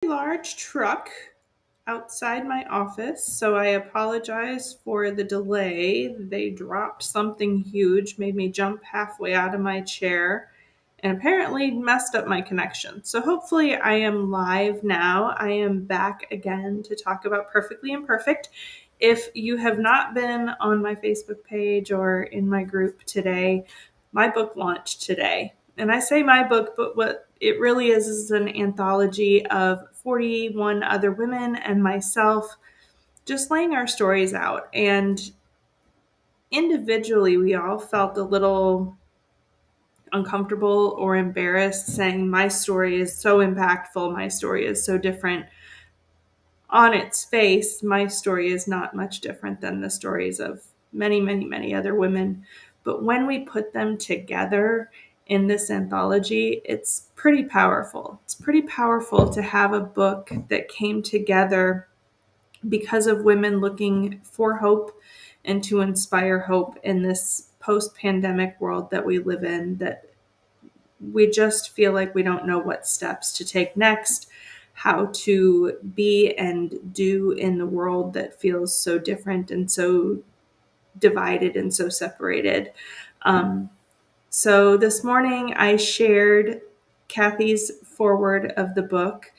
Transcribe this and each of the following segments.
Large truck outside my office, so I apologize for the delay. They dropped something huge, made me jump halfway out of my chair, and apparently messed up my connection. So hopefully I am live now. I am back again to talk about Perfectly Imperfect. If you have not been on my Facebook page or in my group today, my book launched today. And I say my book, but what it really is an anthology of 41 other women and myself just laying our stories out. And individually, we all felt a little uncomfortable or embarrassed saying, my story is so impactful, my story is so different. On its face, my story is not much different than the stories of many, many, many other women. But when we put them together in this anthology, it's pretty powerful. It's pretty powerful to have a book that came together because of women looking for hope and to inspire hope in this post-pandemic world that we live in, that we just feel like we don't know what steps to take next, how to be and do in the world that feels so different and so divided and so separated. So this morning I shared Kathy's foreword of the book.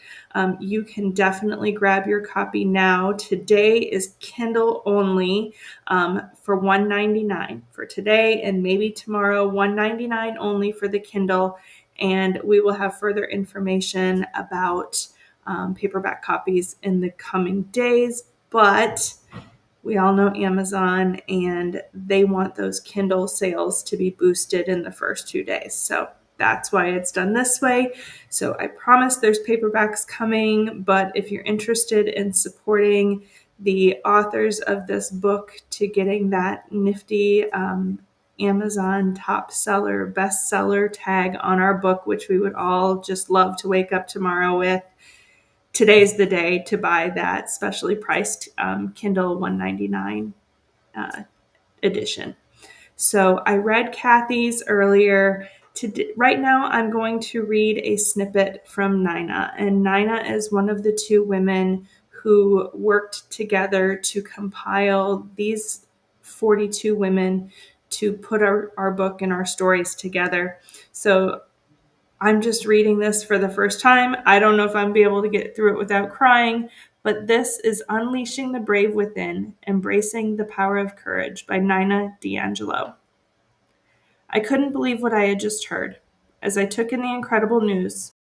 You can definitely grab your copy now. Today is Kindle only for $1.99 for today, and maybe tomorrow $1.99 only for the Kindle. And we will have further information about paperback copies in the coming days. But we all know Amazon, and they want those Kindle sales to be boosted in the first 2 days. So that's why it's done this way. So I promise there's paperbacks coming, but if you're interested in supporting the authors of this book to getting that nifty Amazon top seller, bestseller tag on our book, which we would all just love to wake up tomorrow with, today's the day to buy that specially priced Kindle $1.99 edition. So I read Kathy's earlier. Right now, I'm going to read a snippet from Nina. And Nina is one of the two women who worked together to compile these 42 women to put our book and our stories together. So I'm just reading this for the first time. I don't know if I'm be able to get through it without crying, but this is Unleashing the Brave Within, Embracing the Power of Courage by Nina D'Angelo. I couldn't believe what I had just heard. As I took in the incredible news,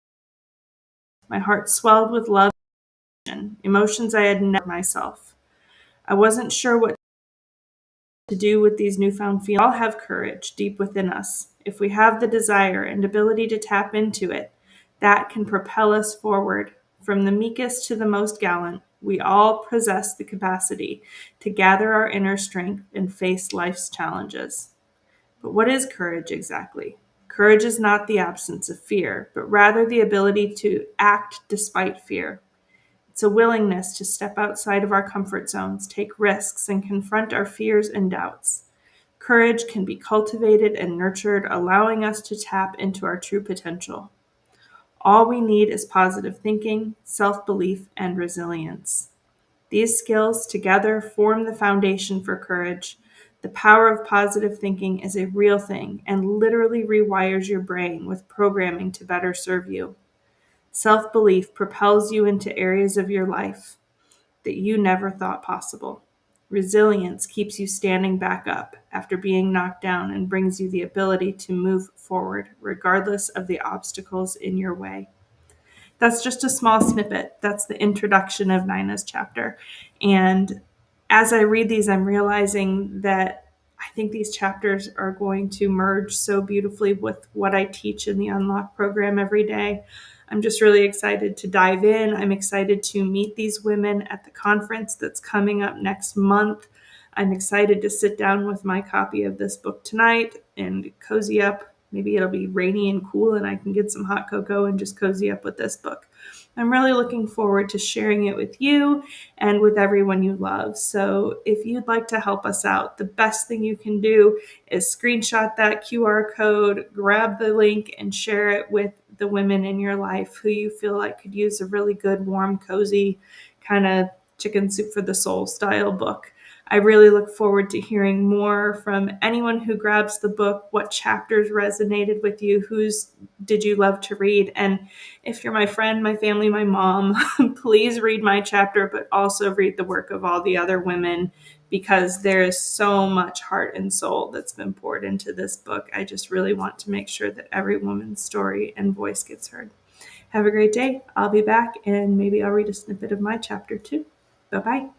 my heart swelled with love and emotions I had never myself. I wasn't sure what to do with these newfound feelings. We all have courage deep within us. If we have the desire and ability to tap into it, that can propel us forward. From the meekest to the most gallant, we all possess the capacity to gather our inner strength and face life's challenges. But what is courage exactly? Courage is not the absence of fear, but rather the ability to act despite fear. It's a willingness to step outside of our comfort zones, take risks, and confront our fears and doubts. Courage can be cultivated and nurtured, allowing us to tap into our true potential. All we need is positive thinking, self-belief, and resilience. These skills together form the foundation for courage. The power of positive thinking is a real thing and literally rewires your brain with programming to better serve you. Self-belief propels you into areas of your life that you never thought possible. Resilience keeps you standing back up after being knocked down and brings you the ability to move forward regardless of the obstacles in your way. That's just a small snippet. That's the introduction of Nina's chapter. And as I read these, I'm realizing that I think these chapters are going to merge so beautifully with what I teach in the Unlock program every day. I'm just really excited to dive in. I'm excited to meet these women at the conference that's coming up next month. I'm excited to sit down with my copy of this book tonight and cozy up. Maybe it'll be rainy and cool and I can get some hot cocoa and just cozy up with this book. I'm really looking forward to sharing it with you and with everyone you love. So if you'd like to help us out, the best thing you can do is screenshot that QR code, grab the link, and share it with the women in your life who you feel like could use a really good, warm, cozy kind of chicken soup for the soul style book. I really look forward to hearing more from anyone who grabs the book. What chapters resonated with you? Whose did you love to read? And if you're my friend, my family, my mom, please read my chapter, but also read the work of all the other women, because there is so much heart and soul that's been poured into this book. I just really want to make sure that every woman's story and voice gets heard. Have a great day. I'll be back, and maybe I'll read a snippet of my chapter too. Bye-bye.